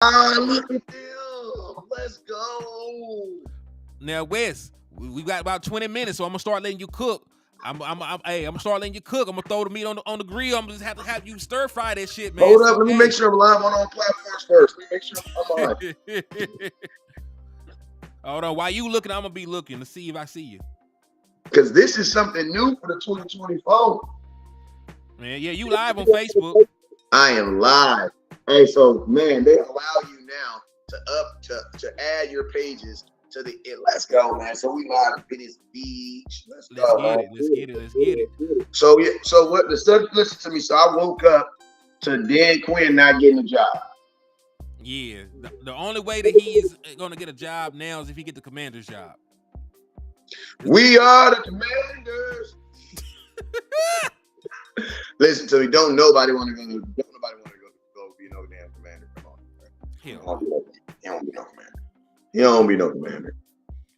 Look at them. Let's go. Now, Wes, we got about 20 minutes, so I'm gonna start letting you cook. Hey, I'm gonna start letting you cook. I'm gonna throw the meat on the grill. I'm just have to have you stir fry that shit, man. Hold up. So Let me make sure I'm live on all platforms first. Let me make sure I'm on. hey. Hold on. While you looking, I'm gonna be looking to see if I see you. Because this is something new for the 2024. Man, yeah, you live on Facebook. I am live. Hey, so man, they allow you now to add your pages to the. Let's go, man. So we live in Venice Beach. Let's go. Let's get it. So yeah. So what the subject? Listen to me. So I woke up to Dan Quinn not getting a job. Yeah, the only way that he's gonna get a job now is if he get the Commander's job. We are the Commanders. Listen to me. Don't nobody want to go be no damn Commander. Come on. He don't be no Commander. He don't be no Commander.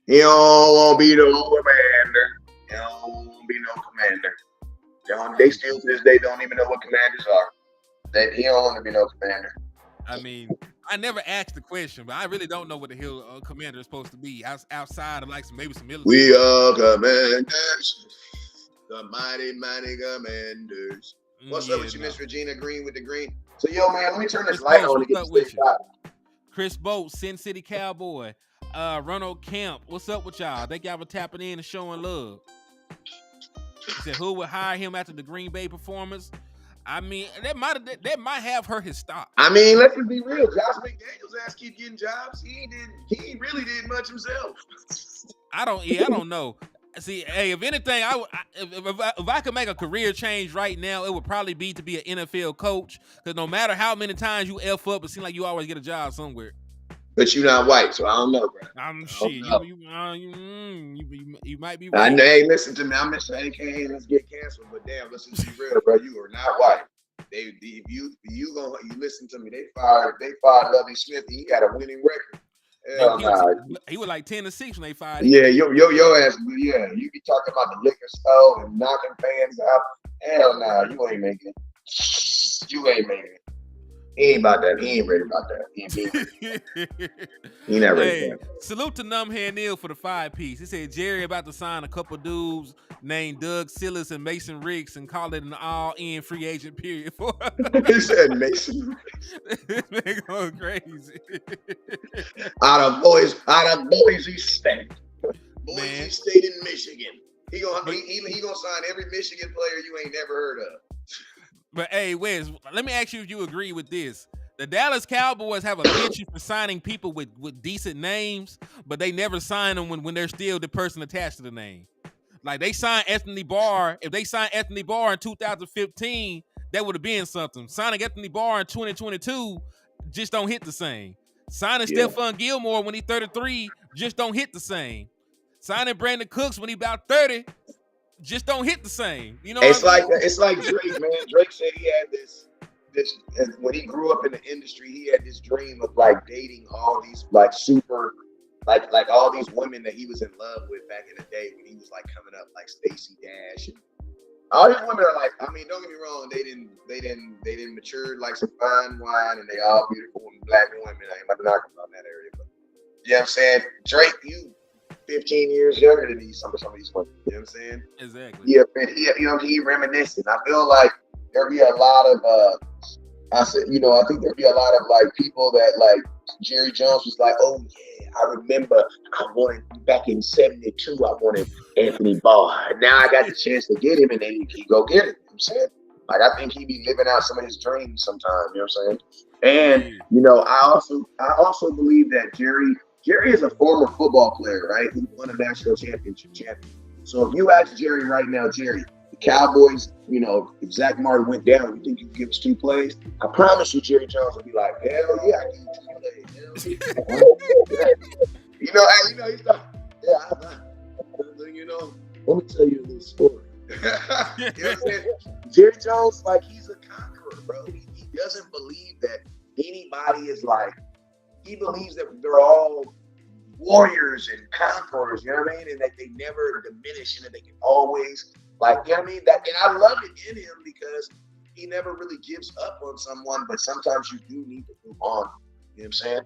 He don't want to be no Commander. He don't want to be no Commander. They still to this day don't even know what Commanders are. He don't want to be no Commander. I mean, I never asked the question, but I really don't know what the hell a commander is supposed to be outside of like maybe some military. We are Commanders, the mighty Commanders. What's up with you, Miss Regina Green with the green? So, yo, man, let me turn this light on to get this Chris Boat, Sin City Cowboy, Ronald Camp. What's up with y'all? Thank y'all for tapping in and showing love. He said, who would hire him after the Green Bay performance? I mean, that might have hurt his stock. I mean, let's just be real. Josh McDaniels' ass keep getting jobs. He really did much himself. I don't know. See, hey, if anything, if I could make a career change right now, it would probably be to be an NFL coach. Because no matter how many times you F up, it seems like you always get a job somewhere. But you're not white, so I don't know, bro. I'm shit. You might be right. Hey, listen to me. I'm Mr. AKA Let's Get Canceled, but damn, let's just be real, bro. You are not white. If you listen to me, they fired Lovie Smith. He got a winning record. Hell nah. He was like 10-6 when they fired him. Yeah, your ass. Yeah, you be talking about the liquor store and knocking fans out. Hell nah, you ain't making it. You ain't making it. He ain't about that. He ain't ready about that. He not ready. Hey, salute to Numbhead Neil for the 5-piece. He said Jerry about to sign a couple dudes named Doug Silas and Mason Riggs and call it an all-in free agent period. He said Mason. This man going crazy. out of Boise State. Boise State in Michigan. He gonna sign every Michigan player you ain't never heard of. But hey, Wes, let me ask you if you agree with this. The Dallas Cowboys have a penchant for signing people with decent names, but they never sign them when they're still the person attached to the name. Like they signed Anthony Barr. If they signed Anthony Barr in 2015, that would have been something. Signing Anthony Barr in 2022 just don't hit the same. Signing Stephon Gilmore when he's 33 just don't hit the same. Signing Brandon Cooks when he's about 30 just don't hit the same. You know, it's like Drake, man. Drake said he had this when he grew up in the industry, he had this dream of like dating all these like super like all these women that he was in love with back in the day when he was like coming up, like Stacey Dash and all these women are like, I mean, don't get me wrong, they didn't mature like some fine wine and they all beautiful and black women. I ain't about to knock about that area, but you know what I'm saying? Drake, you 15 years younger than some of these women. You know what I'm saying? Exactly. Yeah, he reminiscing. I feel like there'd be a lot of I think there'd be a lot of like people that like Jerry Jones was like, oh yeah, I remember I wanted back in '72, I wanted Anthony Barr. Now I got the chance to get him and then he go get it. You know what I'm saying? Like I think he be living out some of his dreams sometimes, you know what I'm saying? And I also believe that Jerry is a former football player, right? Who won a national championship. So if you ask Jerry right now, Jerry, the Cowboys, if Zach Martin went down, you think you can give us 2 plays? I promise you, Jerry Jones will be like, hell yeah, I give you 2 plays. He's like, let me tell you a little story. You know what I'm saying? Jerry Jones, like, he's a conqueror, bro. He doesn't believe that anybody is like, he believes that they're all warriors and conquerors, you know what I mean? And that they never diminish and that they can always, like, you know what I mean? And I love it in him because he never really gives up on someone, but sometimes you do need to move on. You know what I'm saying?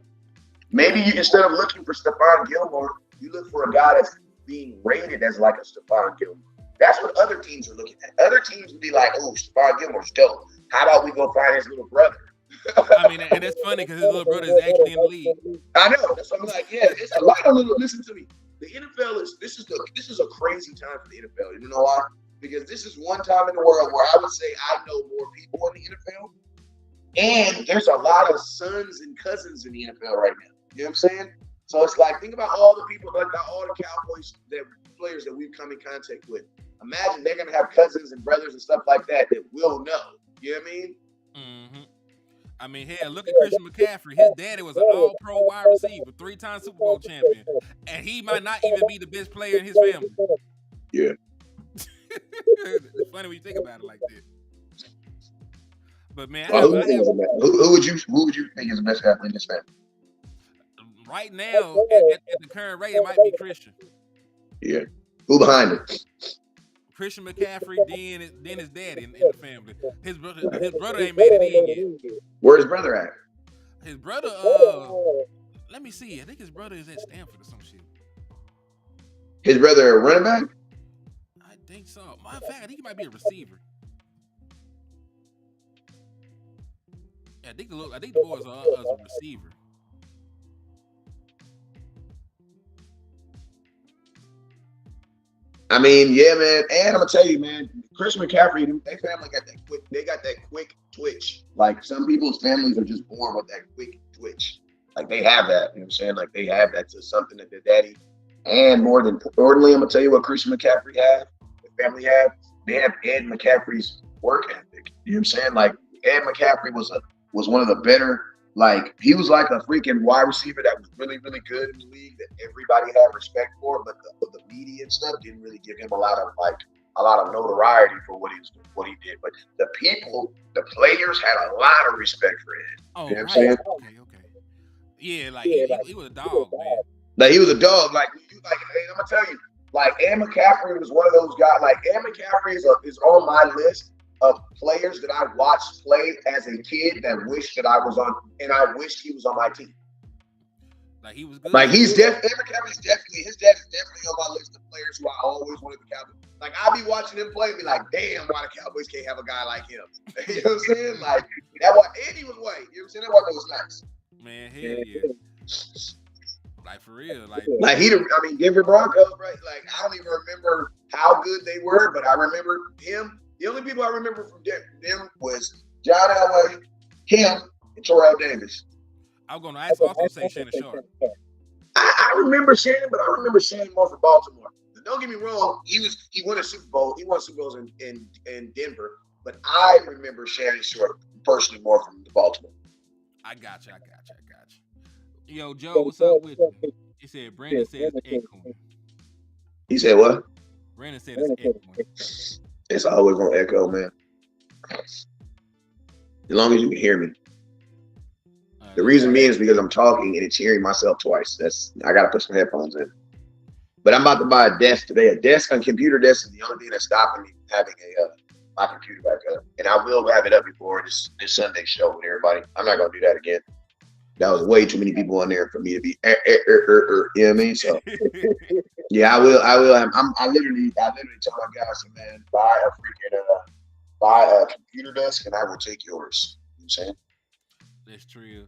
Maybe you, instead of looking for Stephon Gilmore, you look for a guy that's being rated as like a Stephon Gilmore. That's what other teams are looking at. Other teams would be like, oh, Stephon Gilmore's dope. How about we go find his little brother? I mean, and that's funny because his little brother is actually in the league. I know. That's what I'm like. Yeah, it's a lot of little. Listen to me. The NFL this is a crazy time for the NFL. You know why? Because this is one time in the world where I would say I know more people in the NFL, and there's a lot of sons and cousins in the NFL right now. You know what I'm saying? So it's like, think about all the people, like all the Cowboys players that we've come in contact with. Imagine they're gonna have cousins and brothers and stuff like that we'll know. You know what I mean? Mm-hmm. I mean, hell, look at Christian McCaffrey. His daddy was an all-pro wide receiver, 3-time Super Bowl champion, and he might not even be the best player in his family. Yeah. It's funny when you think about it like that. But man, who would you think is the best athlete in his family? Right now, at the current rate, it might be Christian. Yeah. Who behind it? Christian McCaffrey, then his daddy in the family. His brother ain't made it in yet. Where's his brother at? His brother, let me see. I think his brother is at Stanford or some shit. His brother a running back? I think so. Matter of fact, I think he might be a receiver. Yeah, I think the boys are a receiver. I mean, yeah, man. And I'm gonna tell you, man, Chris McCaffrey, their family got that quick. They got that quick twitch. Like some people's families are just born with that quick twitch. Like they have that. You know what I'm saying? Like they have that to something that their daddy. And more than importantly, I'm gonna tell you what Christian McCaffrey have. The family have. They have Ed McCaffrey's work ethic. You know what I'm saying? Like Ed McCaffrey was one of the better. Like he was like a freaking wide receiver that was really, really good in the league that everybody had respect for, but the media and stuff didn't really give him a lot of notoriety for what he did. But the players had a lot of respect for him. Oh, you know what I'm saying? Okay. Yeah, like he was a dog, man. Like he was a dog. Like hey, I'm gonna tell you, like Ed McCaffrey was one of those guys. Like Ed McCaffrey is on my list of players that I watched play as a kid that wished that I was on, and I wished he was on my team. Like he was good. Like his dad is definitely on my list of players who I always wanted to Cowboys. Like I'll be watching him play and be like, damn, why the Cowboys can't have a guy like him? You know what I'm saying? Like that one, and he was white. You know what I'm saying? That one was nice. Man, hell yeah. Like for real, Denver Broncos, right? Like I don't even remember how good they were, but I remember him. The only people I remember from them was John Elway, him, and Terrell Davis. I was going to also say Shannon Sharp. I remember Shannon, but I remember Shannon more from Baltimore. Don't get me wrong, he won a Super Bowl. He won Super Bowls in Denver, but I remember Shannon Sharp personally more from Baltimore. I got you. Yo, Joe, what's up with you? He said Brandon said it's echoing. He said what? Brandon said it's echoing. It's always gonna echo, man. As long as you can hear me. The reason being is because I'm talking and it's hearing myself twice. I gotta put some headphones in. But I'm about to buy a desk today. A computer desk is the only thing that's stopping me from having my computer back up. And I will have it up before this Sunday show with everybody. I'm not gonna do that again. That was way too many people on there for me to be you know what I mean? So yeah, I will. I literally tell my guys, man, buy a computer desk and I will take yours. You know what I'm saying? That's true.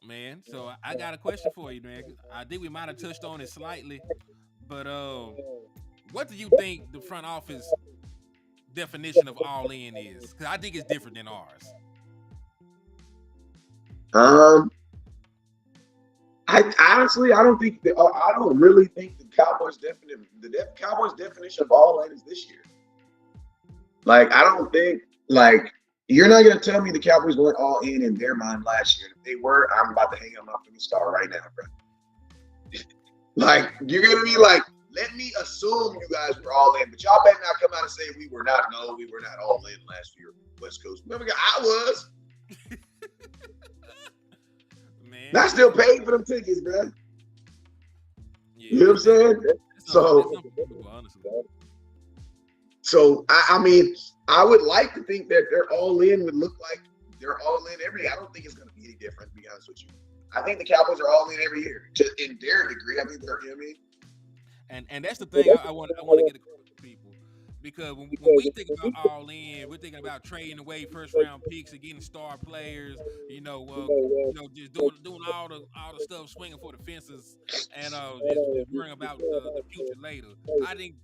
Man, so I got a question for you, man. I think we might have touched on it slightly, but what do you think the front office definition of all in is? Because I think it's different than ours. I honestly, I don't really think the Cowboys definition of all in is this year. Like, I don't think, like, you're not gonna tell me the Cowboys weren't all in their mind last year. If they were, I'm about to hang up my freaking star right now, bro. Like, you're gonna be like, let me assume you guys were all in, but y'all better not come out and say we were not. No, we were not all in last year, West Coast. Remember, I was. Man, I still paid for them tickets, man. Yeah, you know what I'm saying? So I mean, I would like to think that they're all in would look like they're all in every day. I don't think it's going to be any completely different, to be honest with you. I think the Cowboys are all in every year, just in their degree. I think they're, you know what I mean? And that's the thing I want to get across to people, because when we think about all in, we're thinking about trading away first round picks and getting star players, just doing all the stuff, swinging for the fences, and just worrying about the future later. I think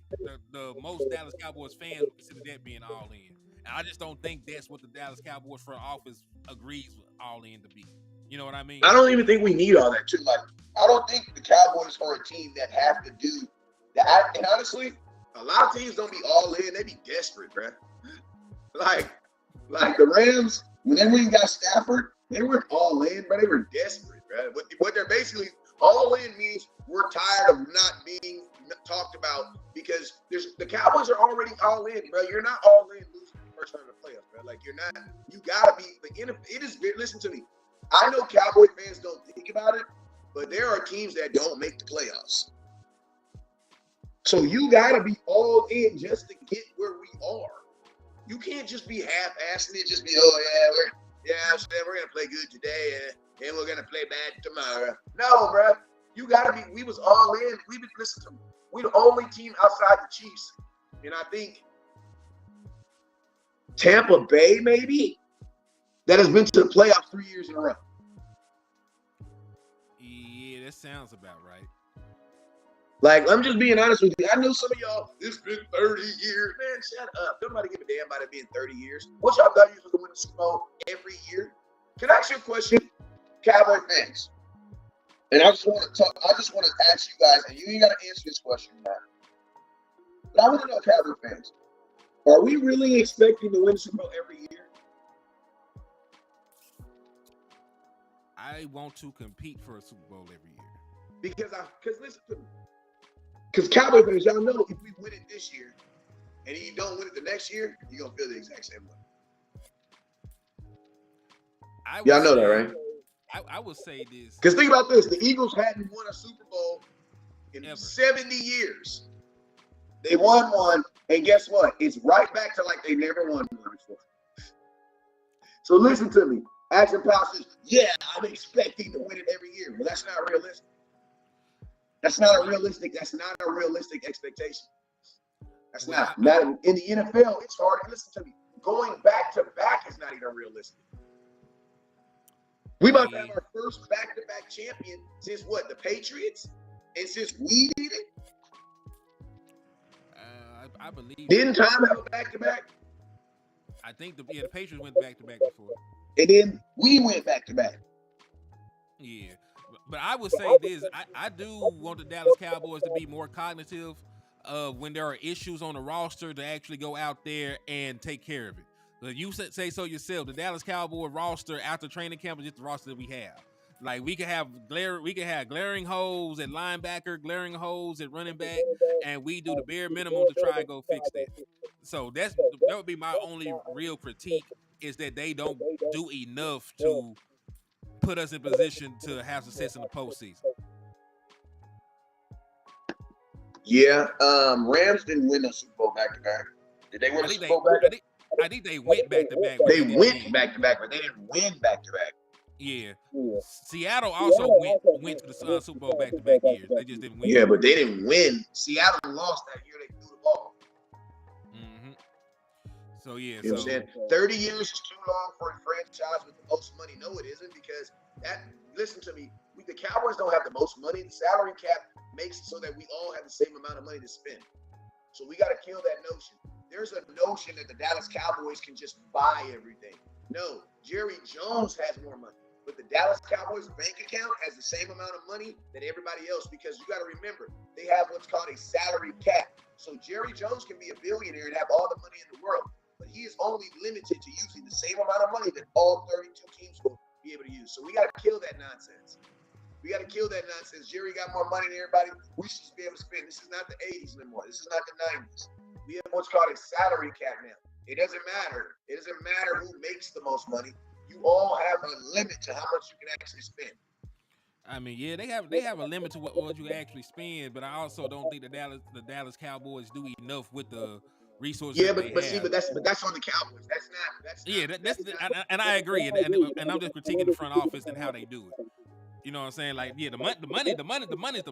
the most Dallas Cowboys fans would consider that being all in, and I just don't think that's what the Dallas Cowboys front office agrees with all in to be. You know what I mean? I don't even think we need all that too. Like, I don't think the Cowboys are a team that have to do that. And honestly, a lot of teams don't be all in; they be desperate, bro. Like the Rams, when they went and got Stafford, they weren't all in, but they were desperate, bro. What they're basically all in means we're tired of not being talked about, because the Cowboys are already all in, bro. You're not all in losing the first round of the playoffs, bro. Like, you're not. You gotta be. It is. Listen to me. I know Cowboy fans don't think about it, but there are teams that don't make the playoffs. So you got to be all in just to get where we are. You can't just be half-assing it, just be, we're going to play good today, and we're going to play bad tomorrow. No, bro. You got to be, we was all in. Listen to me. We're the only team outside the Chiefs. And I think Tampa Bay, maybe, that has been to the playoffs 3 years in a row. Yeah, that sounds about right. Like, I'm just being honest with you. I know some of y'all, it's been 30 years. Man, shut up. Nobody give a damn about it being 30 years. What y'all thought you was going to win the Super Bowl every year? Can I ask you a question, Cowboy fans? And I just want to ask you guys, and you ain't got to answer this question now. But I want to know, Cowboy fans, are we really expecting to win the Super Bowl every year? I want to compete for a Super Bowl every year. Because listen to me. Because Cowboy fans, y'all know if we win it this year and you don't win it the next year, you're going to feel the exact same way. Y'all know that, right? I will say this. Because think about this. The Eagles hadn't won a Super Bowl in 70 years. They won one, and guess what? It's right back to like they never won one before. So listen to me. Action Pal says, yeah, I'm expecting to win it every year. Well, that's not realistic. That's not a realistic expectation. That's not in the NFL. It's hard. And listen to me. Going back to back is not even realistic. We about to have our first back-to-back champion since what? The Patriots? And since we did it? I believe. Didn't Tom have a back-to-back? I think the Patriots went back-to-back before. And then we went back-to-back. Yeah. But I would say this, I do want the Dallas Cowboys to be more cognitive when there are issues on the roster, to actually go out there and take care of it. But you say so yourself, the Dallas Cowboy roster after training camp is just the roster that we have. Like, we could have glaring holes at linebacker, glaring holes at running back, and we do the bare minimum to try and go fix that. So that would be my only real critique, is that they don't do enough to put us in position to have success in the postseason. Yeah, Rams didn't win a Super Bowl back-to-back. Did they win a Super Bowl back-to-back? I think they went back-to-back. They went back-to-back, but they didn't win back-to-back. Yeah. Seattle also went to the Super Bowl back-to-back years. They just didn't win. Yeah, but they didn't win. Seattle lost that year. They threw the ball. Mm-hmm. So, yeah. You know what I'm saying? 30 years is too long for a franchise with the most money. No, it isn't, because listen to me, the Cowboys don't have the most money. The salary cap makes it so that we all have the same amount of money to spend. So we got to kill that notion. There's a notion that the Dallas Cowboys can just buy everything. No, Jerry Jones has more money, but the Dallas Cowboys bank account has the same amount of money that everybody else, because you got to remember, they have what's called a salary cap. So Jerry Jones can be a billionaire and have all the money in the world, but he is only limited to using the same amount of money that all 32 teams will be able to use. So we got to kill that nonsense. We got to kill that nonsense. Jerry got more money than everybody. We should be able to spend. This is not the 80s anymore. This is not the 90s. We have what's called a salary cap now. It doesn't matter. It doesn't matter who makes the most money. You all have a limit to how much you can actually spend. I mean, yeah, they have a limit to what you actually spend, but I also don't think the Dallas Cowboys do enough with the resources Yeah, that they but see, have. that's on the Cowboys. And I agree, and I'm just critiquing the front office and how they do it. You know what I'm saying? Like, yeah, the money's the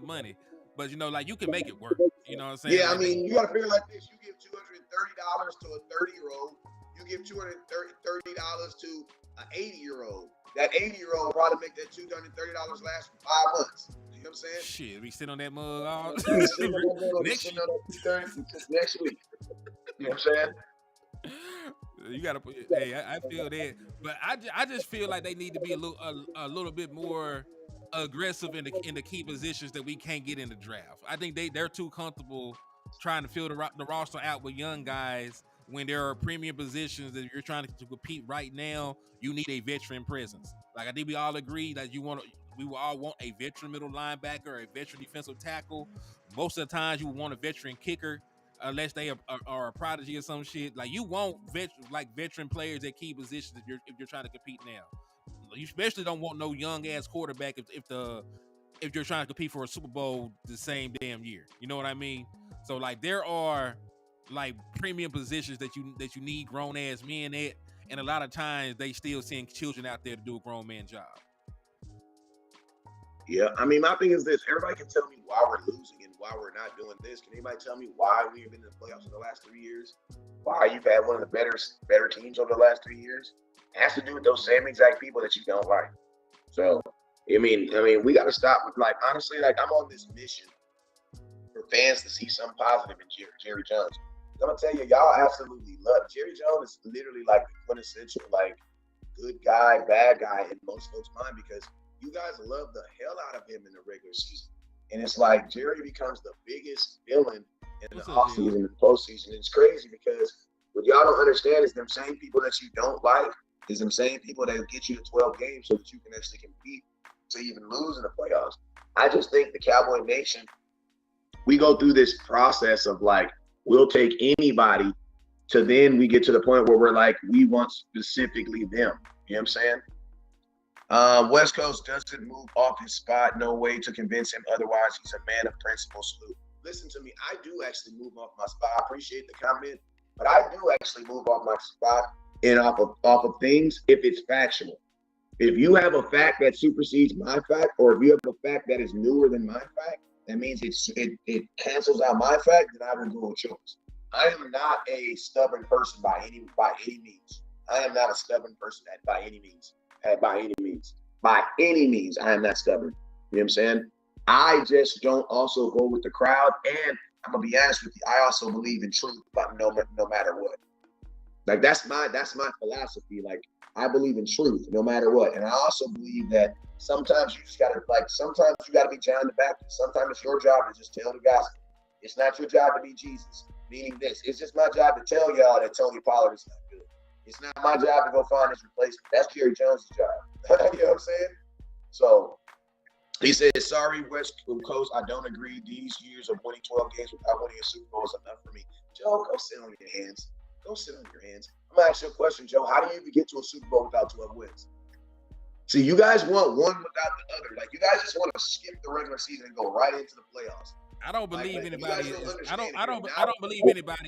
money. But like you can make it work. You know what I'm saying? Yeah, I Like mean, you got to figure like this: you give $230 to a 30-year-old, you give $230 to an 80-year-old. That 80-year-old probably make that $230 last for 5 months. You know what I'm saying? shit, we sit on that mug all Next week. You know what I'm saying? You gotta put. Hey, I feel that, but I just feel like they need to be a little bit more aggressive in the key positions that we can't get in the draft. I think they're too comfortable trying to fill the roster out with young guys when there are premium positions that you're trying to compete right now. You need a veteran presence. Like I think we all agree that we will all want a veteran middle linebacker, a veteran defensive tackle. Most of the times you want a veteran kicker. Unless they are a prodigy or some shit, like you want veteran players at key positions if you're trying to compete now. You especially don't want no young ass quarterback if you're trying to compete for a Super Bowl the same damn year. You know what I mean? So like there are like premium positions that you need grown ass men at, and a lot of times they still send children out there to do a grown man job. Yeah, I mean, my thing is this: everybody can tell me why we're losing and why we're not doing this. Can anybody tell me why we've been in the playoffs in the last 3 years? Why you've had one of the better teams over the last 3 years? It has to do with those same exact people that you don't like. So, I mean, we got to stop with honestly, I'm on this mission for fans to see something positive in Jerry Jones. I'm gonna tell you, y'all absolutely love Jerry Jones. Is literally like the quintessential good guy, bad guy in most folks' mind because you guys love the hell out of him in the regular season. And it's like Jerry becomes the biggest villain in the offseason and the postseason. And it's crazy because what y'all don't understand is them same people that you don't like is them same people that get you to 12 games so that you can actually compete to even lose in the playoffs. I just think the Cowboy Nation, we go through this process of we'll take anybody to then we get to the point where we're we want specifically them. You know what I'm saying? West Coast doesn't move off his spot. No way to convince him otherwise. He's a man of principle. Salute. Listen to me. I do actually move off my spot. I appreciate the comment, but I do actually move off my spot and off of things if it's factual. If you have a fact that supersedes my fact, or if you have a fact that is newer than my fact, that means it cancels out my fact, then I will go with yours. I am not a stubborn person by any means. I am not a stubborn person by any means. By any means, I am not stubborn. You know what I'm saying? I just don't also go with the crowd. And I'm gonna be honest with you, I also believe in truth, but no matter what. That's my philosophy. I believe in truth no matter what. And I also believe that sometimes you just gotta be John the Baptist. Sometimes it's your job to just tell the gospel. It's not your job to be Jesus. Meaning this. It's just my job to tell y'all that Tony Pollard is not good. It's not my job to go find his replacement. That's Jerry Jones' job. You know what I'm saying? So he said, sorry, West Coast, I don't agree. These years of winning 12 games without winning a Super Bowl is enough for me. Joe, go sit on your hands. Go sit on your hands. I'm going to ask you a question, Joe. How do you even get to a Super Bowl without 12 wins? See, you guys want one without the other. You guys just want to skip the regular season and go right into the playoffs. I don't believe anybody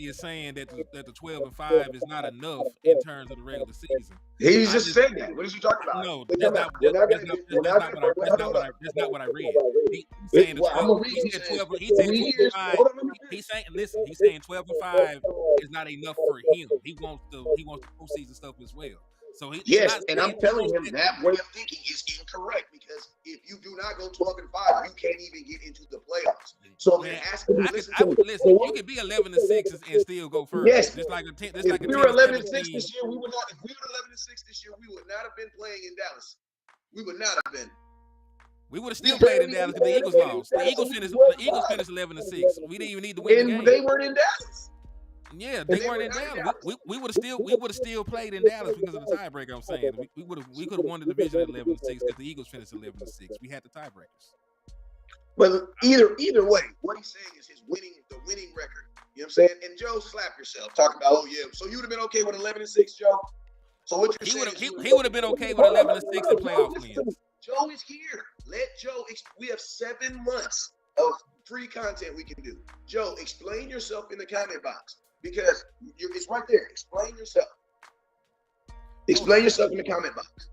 is saying that the 12-5 is not enough in terms of the regular season. He's just saying that. What is he talking about? No, that's not what I read. He's saying 12. He's saying 12-5 is not enough for him. He wants the postseason stuff as well. So and I'm telling him that way of thinking is incorrect because if you do not go 12-5, you can't even get into the playoffs. So there has to be. Listen, you could be 11-6 and still go first. Yes, just like if we were 11-6 this year, we would not. If we were 11-6 this year, we would not have been playing in Dallas. We would not have been. We would have still played in Dallas because the Eagles lost. The Eagles finished 11-6. We didn't even need to win the game. They weren't in Dallas. Yeah, they weren't in Dallas. We would have still played in Dallas because of the tiebreaker. I'm saying we could have won the division at 11-6 because the Eagles finished 11-6. We had the tiebreakers. But either way, what he's saying is the winning record. You know what I'm saying? And Joe, slap yourself talking about, oh yeah. So you would have been okay with 11-6, Joe. So what you're saying? He would have been okay with 11-6 and playoff wins. Joe is here. Let Joe. We have 7 months of free content we can do. Joe, explain yourself in the comment box. because it's right there. Explain yourself. Explain yourself in the comment box.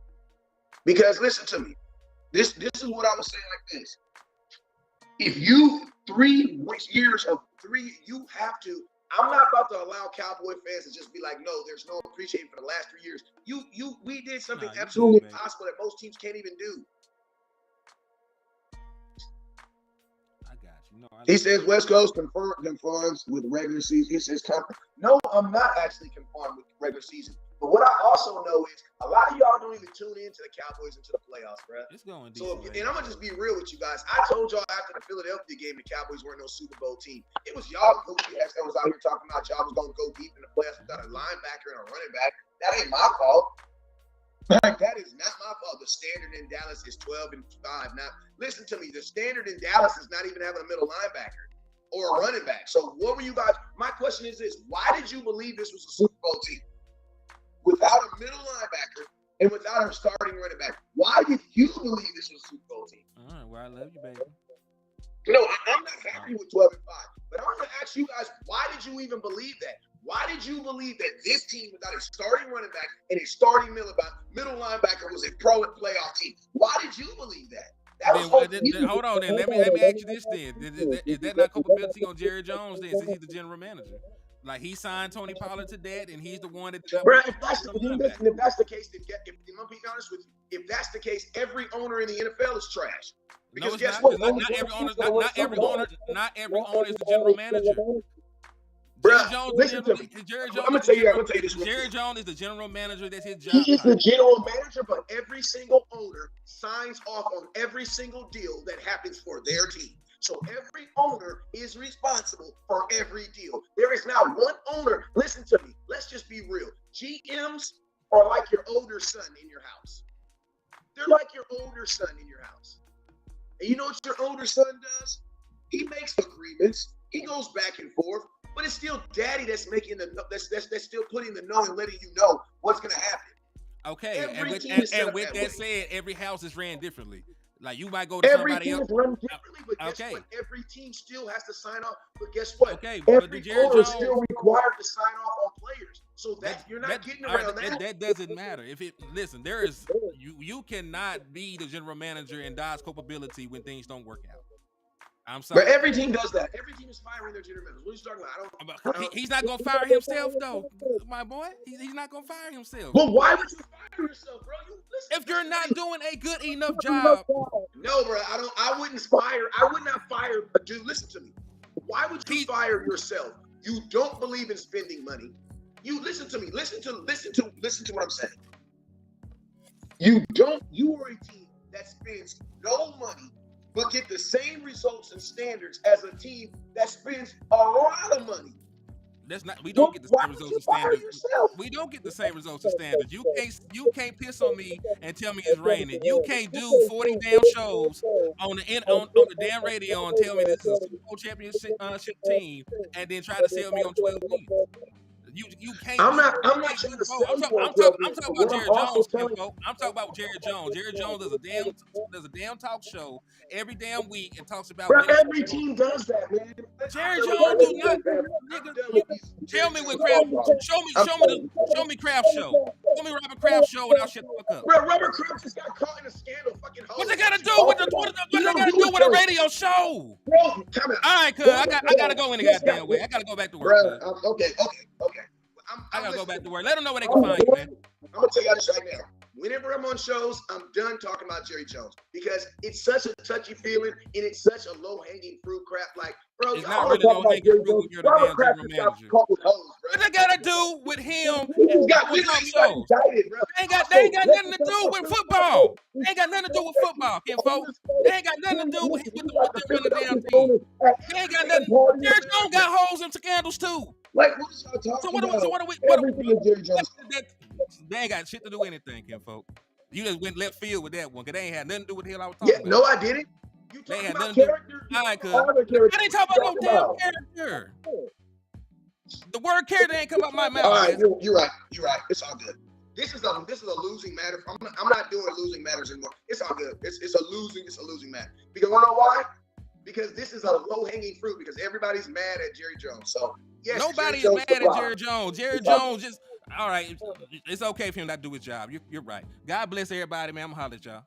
Because listen to me. This is what I was saying like this. If you 3 years of 3, you have to. I'm not about to allow Cowboy fans to just be like, no, there's no appreciation for the last 3 years. We did something absolutely impossible that most teams can't even do. I got you. No, he says West Coast conforms with regular season. He says, no, I'm not actually conformed with regular season. But what I also know is a lot of y'all don't even tune into the Cowboys into the playoffs, bro. It's going deep. So, and I'm gonna just be real with you guys. I told y'all after the Philadelphia game, the Cowboys weren't no Super Bowl team. It was y'all goofy ass that was out here talking about y'all was gonna go deep in the playoffs without a linebacker and a running back. That ain't my fault. Like, that is not my fault. The standard in Dallas is 12-5. Now, listen to me. The standard in Dallas is not even having a middle linebacker or a running back. So, what were you guys? My question is this: why did you believe this was a Super Bowl team? Without a middle linebacker and without a starting running back, why did you believe this was a Super Bowl team? All right, well, I love you, baby. No, I'm not happy with 12-5, but I'm going to ask you guys, why did you even believe that? Why did you believe that this team without a starting running back and a starting middle linebacker was a pro and playoff team? Why did you believe that? Hold on, then. Let me ask you this then. Is that not culpability on Jerry Jones then, since he's the general manager? Like, he signed Tony Pollard to that, and he's the one that. Bro, if that's the case, then I'm gonna be honest with you. If that's the case, every owner in the NFL is trash. Because guess what? Not every owner is the general manager. Bro, listen to me. I'm gonna tell you this. Jerry Jones is the general manager. That's his job. He is the general manager, but every single owner signs off on every single deal that happens for their team. So every owner is responsible for every deal. There is not one owner. Listen to me. Let's just be real. GMs are like your older son in your house. They're like your older son in your house. And you know what your older son does? He makes agreements. He goes back and forth, but it's still daddy that's making that's still putting the no and letting you know what's gonna happen. Okay, and with that said, every house is ran differently. Like, you might go to somebody else. Run differently, but guess what? Every team still has to sign off. But guess what? Okay, every owner is still required to sign off on players. So you're not getting around that. That doesn't matter. Listen, you cannot be the general manager and dodge culpability when things don't work out. I'm sorry. But every team does that. Every team is firing their general managers. What are you talking about? He's not gonna fire himself though, my boy. He's not gonna fire himself. Well, why would you fire yourself, bro? If you're not doing a good enough job. No, bro. I would not fire. Dude, listen to me. Why would you fire yourself? You don't believe in spending money. You listen to me. Listen to what I'm saying. You are a team that spends no money but get the same results and standards as a team that spends a lot of money. We don't get the same results and standards. We don't get the same results and standards. You can't piss on me and tell me it's raining. You can't do 40 damn shows on the damn radio and tell me this is a Super Bowl championship team and then try to sell me on 12 wins. You can't. I'm not trying to sell I'm talking about Jerry Jones, folks. I'm talking about Jerry Jones. Jerry Jones does a damn talk show every damn week and talks about. Bro, every team does that, man. Jerry Jones do not. Nigga, tell me when Kraft. Show me Kraft show. Show me Robert Kraft show and I'll shut the fuck up. Bro, Robert Kraft just got caught in a scandal. Fucking. What they gotta do with a radio show? Bro, come on. All right, cuz I gotta go in the goddamn way. I gotta go back to work. Bro, okay. I gotta go back to work. Let them know where they can find you, man. I'm gonna tell you this right now. Whenever I'm on shows, I'm done talking about Jerry Jones because it's such a touchy feeling and it's such a low-hanging fruit crap. Like, bro, it's not really low-hanging fruit when you're the damn general manager. What they gotta do with him? They ain't got nothing to do with football. They ain't got nothing to do with football, folks. They ain't got nothing to do with the damn team. They ain't got nothing. Jerry Jones got holes in scandals too. Like, what is y'all talking about? So what are we? Everything is Jerry Jones. They ain't got shit to do with anything, folks. You just went left field with that one, because they ain't had nothing to do with the hell I was talking about. No, I didn't. You talking about character? All right, cuz. I didn't talk about no damn character. The word character ain't come out my mouth. All right, you're right. It's all good. This is a losing matter. I'm not doing losing matters anymore. It's all good. It's a losing matter. Because you know why? Because this is a low-hanging fruit because everybody's mad at Jerry Jones. So Yes, Nobody Jerry is Jones mad at LeBron. Jerry Jones. Jerry Jones just all right. It's okay for him not to do his job. You're right. God bless everybody, man. I'm gonna holler at y'all.